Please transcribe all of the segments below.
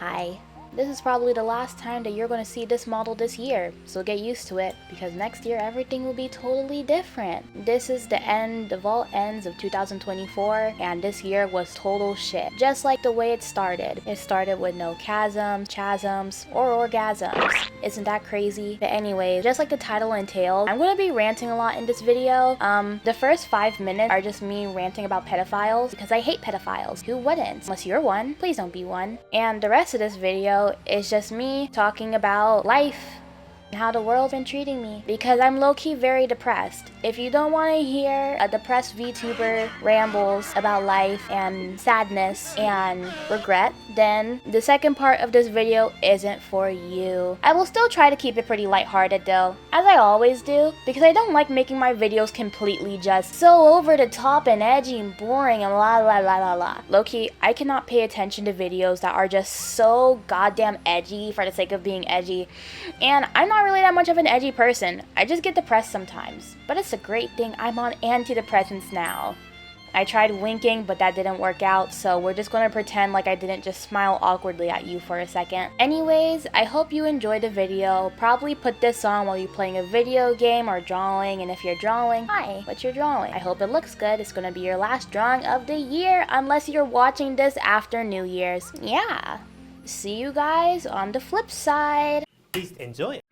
Hi. This is probably the last time that you're going to see this model this year, so get used to it, because next year everything will be totally different. This is the end of all ends of 2024, and this year was total shit. Just like the way it started. It started with no chasms, or orgasms. Isn't that crazy? But anyways, just like the title entails, I'm going to be ranting a lot in this video. The first 5 minutes are just me ranting about pedophiles, because I hate pedophiles. Who wouldn't? Unless you're one. Please don't be one. And the rest of this video is just me talking about life and how the world's been treating me, because I'm low-key very depressed. If you don't want to hear a depressed VTuber rambles about life and sadness and regret, then the second part of this video isn't for you. I will still try to keep it pretty lighthearted though, as I always do, because I don't like making my videos completely just so over the top and edgy and boring and la la la la la. Low-key, I cannot pay attention to videos that are just so goddamn edgy for the sake of being edgy, and I'm not really that much of an edgy person. I just get depressed sometimes, but it's a great thing I'm on antidepressants now. I tried winking, but that didn't work out, so we're just gonna pretend like I didn't just smile awkwardly at you for a second. Anyways, I hope you enjoyed the video. Probably put this on while you're playing a video game or drawing, and if you're drawing, hi, what you're drawing. I hope it looks good. It's gonna be your last drawing of the year, unless you're watching this after New Year's. Yeah. See you guys on the flip side. Please enjoy it.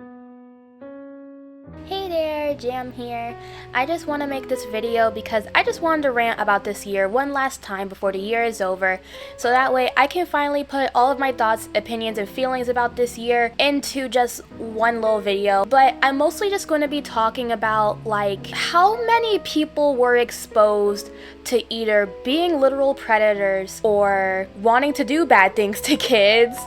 Hey there, Jam here. I just want to make this video because I just wanted to rant about this year one last time before the year is over, so that way I can finally put all of my thoughts, opinions, and feelings about this year into just one little video. But I'm mostly just going to be talking about like how many people were exposed to either being literal predators or wanting to do bad things to kids,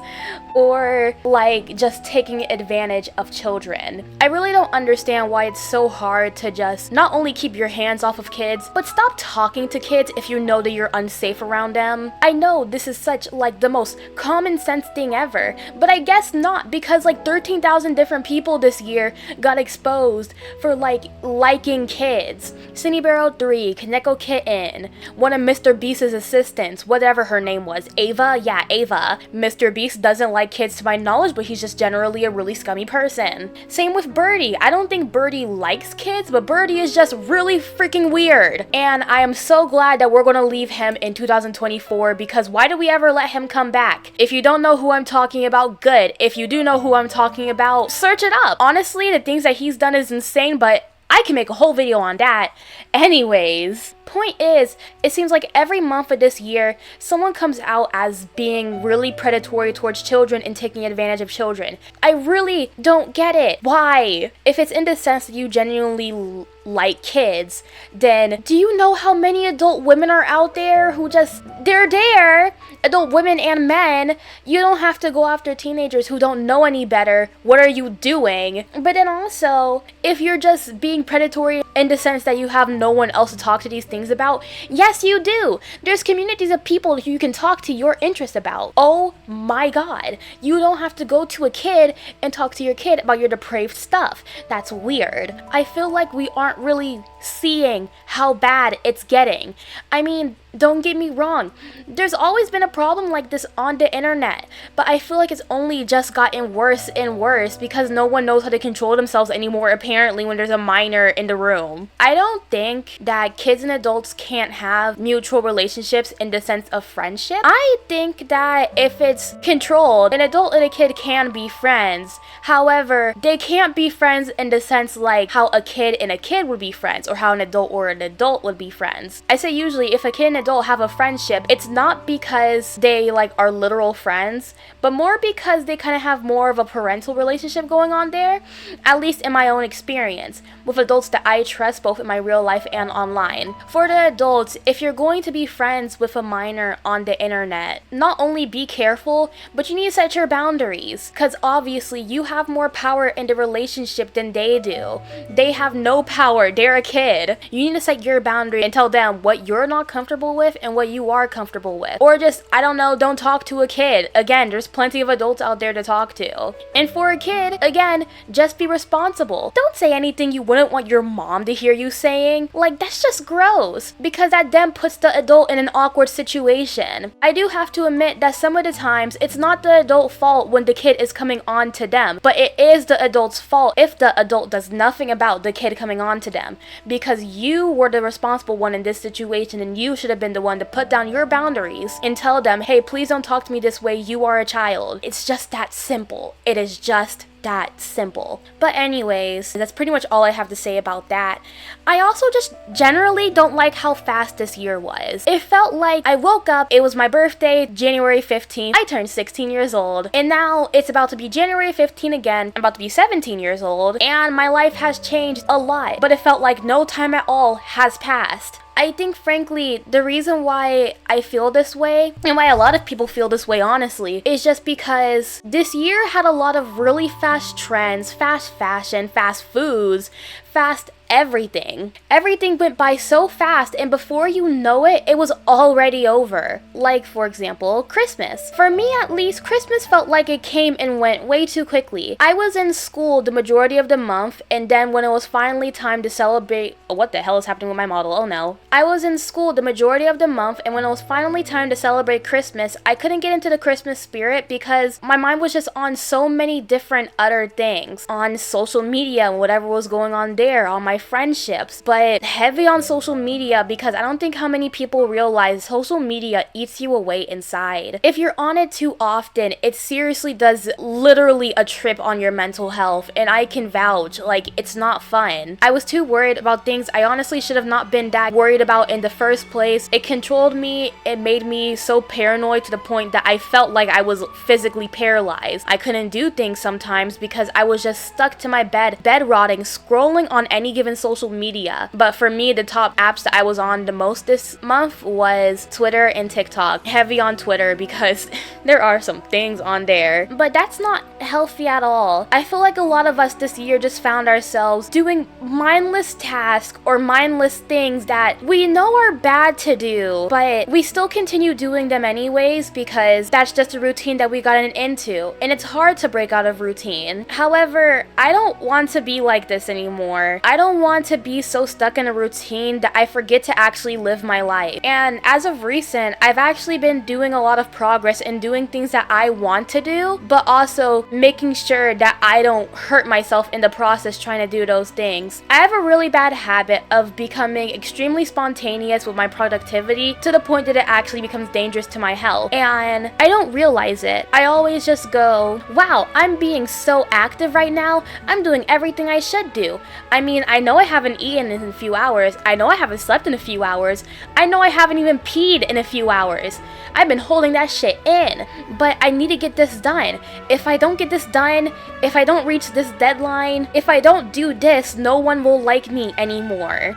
or like just taking advantage of children. I really don't understand why it's so hard to just not only keep your hands off of kids, but stop talking to kids if you know that you're unsafe around them. I know this is such like the most common sense thing ever, but I guess not, because like 13,000 different people this year got exposed for like liking kids. Cinnabarrel 3, Kaneko Kitten, one of Mr. Beast's assistants, whatever her name was, Ava? Yeah, Ava. Mr. Beast doesn't like kids to my knowledge, but he's just generally a really scummy person. Same with Birdie. I don't think Birdie likes kids, but Birdie is just really freaking weird. And I am so glad that we're gonna leave him in 2024, because why do we ever let him come back? If you don't know who I'm talking about, good. If you do know who I'm talking about, search it up. Honestly, the things that he's done is insane, but I can make a whole video on that. Anyways, point is, it seems like every month of this year, someone comes out as being really predatory towards children and taking advantage of children. I really don't get it. Why? If it's in the sense that you genuinely like kids, then do you know how many adult women are out there who just, they're there, adult women and men. You don't have to go after teenagers who don't know any better. What are you doing? But then also, if you're just being predatory in the sense that you have no one else to talk to these things about, yes you do. There's communities of people who you can talk to your interests about. Oh my god. You don't have to go to a kid and talk to your kid about your depraved stuff. That's weird. I feel like we aren't really seeing how bad it's getting. I mean, don't get me wrong, there's always been a problem like this on the internet, but I feel like it's only just gotten worse and worse because no one knows how to control themselves anymore, apparently, when there's a minor in the room. I don't think that kids and adults can't have mutual relationships in the sense of friendship. I think that if it's controlled, an adult and a kid can be friends. However, they can't be friends in the sense like how a kid and a kid would be friends, or how an adult or an adult would be friends. I say usually if a kid and adult have a friendship, it's not because they like are literal friends, but more because they kind of have more of a parental relationship going on there, at least in my own experience, with adults that I trust both in my real life and online. For the adults, if you're going to be friends with a minor on the internet, not only be careful, but you need to set your boundaries, because obviously you have more power in the relationship than they do. They have no power, they're a kid. You need to set your boundary and tell them what you're not comfortable with and what you are comfortable with. Or just, I don't know, don't talk to a kid. Again, there's plenty of adults out there to talk to. And for a kid, again, just be responsible. Don't say anything you wouldn't want your mom to hear you saying. Like, that's just gross, because that then puts the adult in an awkward situation. I do have to admit that some of the times it's not the adult fault when the kid is coming on to them, but it is the adult's fault if the adult does nothing about the kid coming on to them, because you were the responsible one in this situation and you should have been the one to put down your boundaries and tell them, hey, please don't talk to me this way, you are a child. It's just that simple. It is just that simple. But anyways, that's pretty much all I have to say about that. I also just generally don't like how fast this year was. It felt like I woke up, it was my birthday, January 15th, I turned 16 years old, and now it's about to be January 15 again, I'm about to be 17 years old, and my life has changed a lot, but it felt like no time at all has passed. I think, frankly, the reason why I feel this way, and why a lot of people feel this way, honestly, is just because this year had a lot of really fast trends, fast fashion, fast foods, fast everything. Everything went by so fast, and before you know it, it was already over. Like, for example, Christmas. For me, at least, Christmas felt like it came and went way too quickly. I was in school the majority of the month, and then when it was finally time to celebrate... what the hell is happening with my model? Oh no. I was in school the majority of the month, and when it was finally time to celebrate Christmas, I couldn't get into the Christmas spirit because my mind was just on so many different other things. On social media and whatever was going on there, on my friendships, but heavy on social media because I don't think how many people realize social media eats you away inside. If you're on it too often, it seriously does literally a trip on your mental health, and I can vouch, like, it's not fun. I was too worried about things I honestly should have not been that worried about in the first place. It controlled me, it made me so paranoid to the point that I felt like I was physically paralyzed. I couldn't do things sometimes because I was just stuck to my bed rotting, scrolling on any given social media. But for me, the top apps that I was on the most this month was Twitter and TikTok. Heavy on Twitter because there are some things on there, but that's not healthy at all. I feel like a lot of us this year just found ourselves doing mindless tasks or mindless things that we know are bad to do, but we still continue doing them anyways because that's just a routine that we gotten into, and it's hard to break out of routine. However, I don't want to be like this anymore. I don't want to be so stuck in a routine that I forget to actually live my life. And as of recent, I've actually been doing a lot of progress in doing things that I want to do, but also making sure that I don't hurt myself in the process trying to do those things. I have a really bad habit of becoming extremely spontaneous with my productivity to the point that it actually becomes dangerous to my health, and I don't realize it. I always just go, wow, I'm being so active right now, I'm doing everything I should do. I mean, I know I haven't eaten in a few hours, I know I haven't slept in a few hours, I know I haven't even peed in a few hours. I've been holding that shit in, but I need to get this done. If I don't get this done, if I don't reach this deadline, if I don't do this, no one will like me anymore.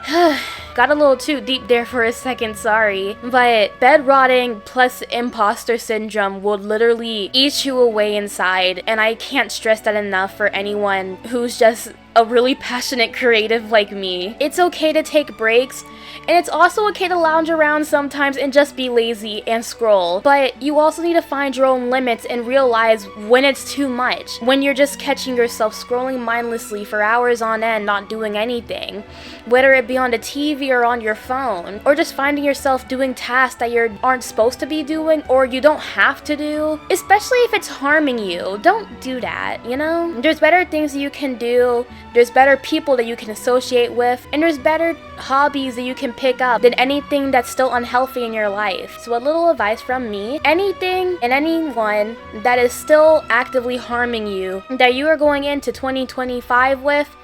Got a little too deep there for a second, sorry. But bed rotting plus imposter syndrome will literally eat you away inside, and I can't stress that enough for anyone who's just a really passionate creative like me. It's okay to take breaks, and it's also okay to lounge around sometimes and just be lazy and scroll, but you also need to find your own limits and realize when it's too much, when you're just catching yourself scrolling mindlessly for hours on end not doing anything, whether it be on the TV or on your phone, or just finding yourself doing tasks that you aren't supposed to be doing or you don't have to do, especially if it's harming you. Don't do that, you know? There's better things that you can do, there's better people that you can associate with, and there's better hobbies that you can pick up than anything that's still unhealthy in your life. So a little advice from me, anything and anyone that is still actively harming you, that you are going into 2025 with,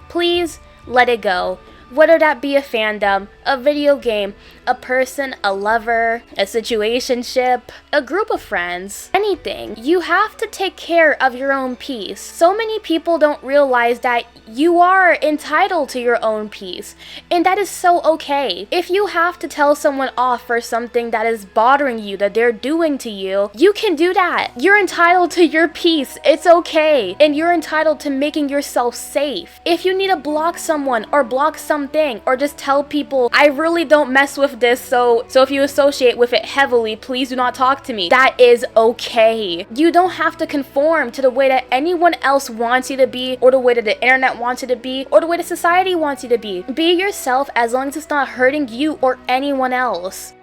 please let it go. Whether that be a fandom, a video game, a person, a lover, a situationship, a group of friends, anything. You have to take care of your own peace. So many people don't realize that you are entitled to your own peace, and that is so okay. If you have to tell someone off for something that is bothering you, that they're doing to you, you can do that. You're entitled to your peace. It's okay. And you're entitled to making yourself safe. If you need to block someone or block something something, or just tell people, I really don't mess with this, so if you associate with it heavily, please do not talk to me. That is okay. You don't have to conform to the way that anyone else wants you to be, or the way that the internet wants you to be, or the way that society wants you to be. Be yourself as long as it's not hurting you or anyone else.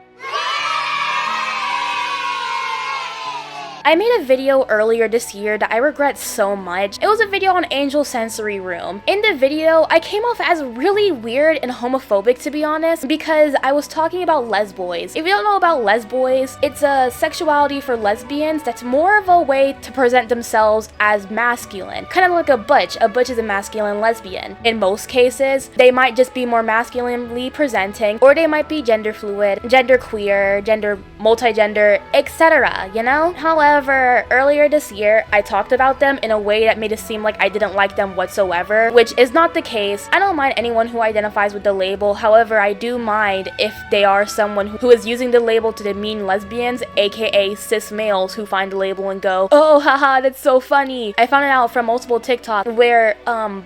I made a video earlier this year that I regret so much. It was a video on Angel Sensory Room. In the video, I came off as really weird and homophobic, to be honest, because I was talking about lesboys. If you don't know about lesboys, it's a sexuality for lesbians that's more of a way to present themselves as masculine. Kind of like a butch. A butch is a masculine lesbian. In most cases, they might just be more masculinely presenting, or they might be gender fluid, gender queer, gender multigender, etc. You know? However, earlier this year, I talked about them in a way that made it seem like I didn't like them whatsoever, which is not the case. I don't mind anyone who identifies with the label. However, I do mind if they are someone who is using the label to demean lesbians, aka cis males who find the label and go, oh haha, that's so funny. I found it out from multiple TikTok where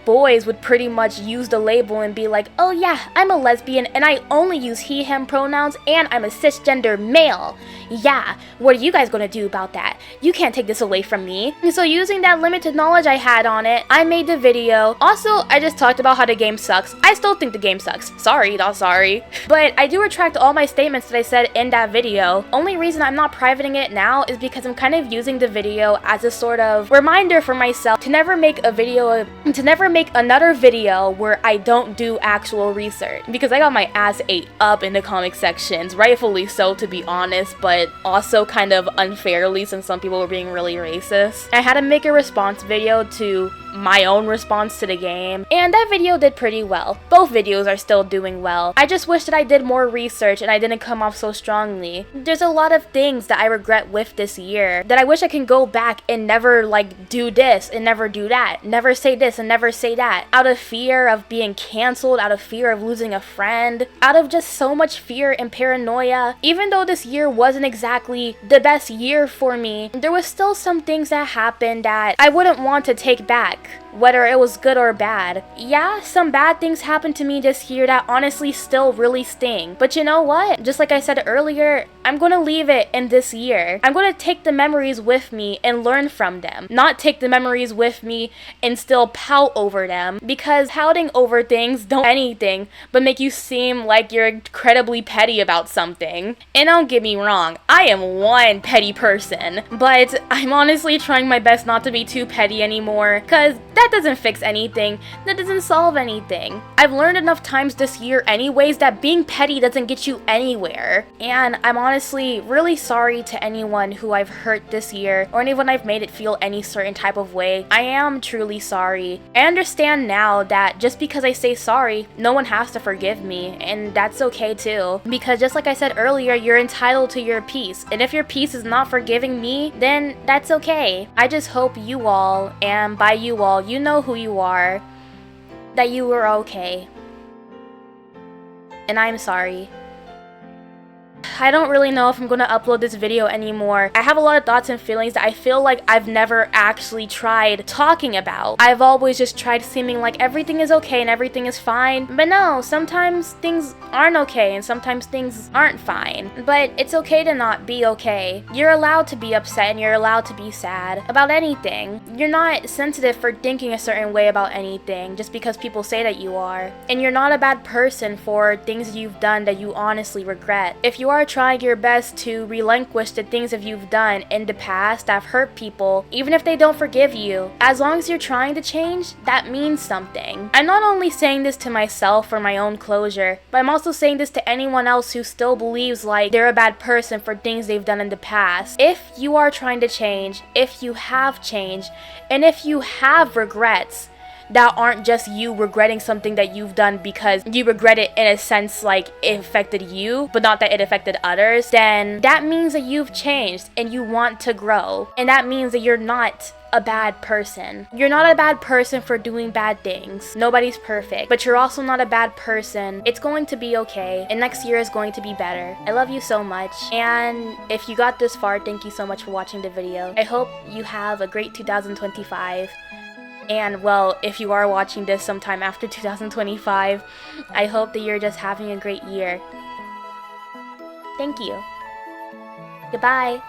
boys would pretty much use the label and be like, oh yeah, I'm a lesbian and I only use he, him pronouns and I'm a cisgender male. Yeah, what are you guys gonna do about that? You can't take this away from me. So using that limited knowledge I had on it, I made the video. Also, I just talked about how the game sucks. I still think the game sucks. Sorry, not sorry. But I do retract all my statements that I said in that video. Only reason I'm not privating it now is because I'm kind of using the video as a sort of reminder for myself to never make another video where I don't do actual research. Because I got my ass ate up in the comic sections, rightfully so to be honest, but also kind of unfairly since some people were being really racist. I had to make a response video to my own response to the game, and that video did pretty well. Both videos are still doing well. I just wish that I did more research and I didn't come off so strongly. There's a lot of things that I regret with this year that I wish I can go back and never like do this and never do that, never say this and never say that, out of fear of being canceled, out of fear of losing a friend, out of just so much fear and paranoia. Even though this year wasn't exactly the best year for me, there was still some things that happened that I wouldn't want to take back, whether it was good or bad. Yeah, some bad things happened to me this year that honestly still really sting. But you know what? Just like I said earlier, I'm gonna leave it in this year. I'm gonna take the memories with me and learn from them. Not take the memories with me and still pout over them, because pouting over things don't do anything but make you seem like you're incredibly petty about something. And don't get me wrong, I am one petty person, but I'm honestly trying my best not to be too petty anymore, cause that doesn't fix anything. That doesn't solve anything. I've learned enough times this year anyways that being petty doesn't get you anywhere. And I'm honestly really sorry to anyone who I've hurt this year, or anyone I've made it feel any certain type of way. I am truly sorry. I understand now that just because I say sorry, no one has to forgive me, and that's okay too. Because just like I said earlier, you're entitled to your peace. And if your peace is not forgiving me, then that's okay. I just hope you all, and by you all, you know who you are, that you were okay. And I'm sorry. I don't really know if I'm gonna upload this video anymore. I have a lot of thoughts and feelings that I feel like I've never actually tried talking about. I've always just tried seeming like everything is okay and everything is fine. But no, sometimes things aren't okay and sometimes things aren't fine. But it's okay to not be okay. You're allowed to be upset and you're allowed to be sad about anything. You're not sensitive for thinking a certain way about anything just because people say that you are. And you're not a bad person for things you've done that you honestly regret. If you are trying your best to relinquish the things that you've done in the past that have hurt people, even if they don't forgive you, as long as you're trying to change, that means something. I'm not only saying this to myself for my own closure, but I'm also saying this to anyone else who still believes like they're a bad person for things they've done in the past. If you are trying to change, if you have changed, and if you have regrets, that aren't just you regretting something that you've done because you regret it in a sense like it affected you, but not that it affected others, then that means that you've changed and you want to grow. And that means that you're not a bad person. You're not a bad person for doing bad things. Nobody's perfect, but you're also not a bad person. It's going to be okay, and next year is going to be better. I love you so much, and if you got this far, thank you so much for watching the video. I hope you have a great 2025. And well, if you are watching this sometime after 2025, I hope that you're just having a great year. Thank you. Goodbye.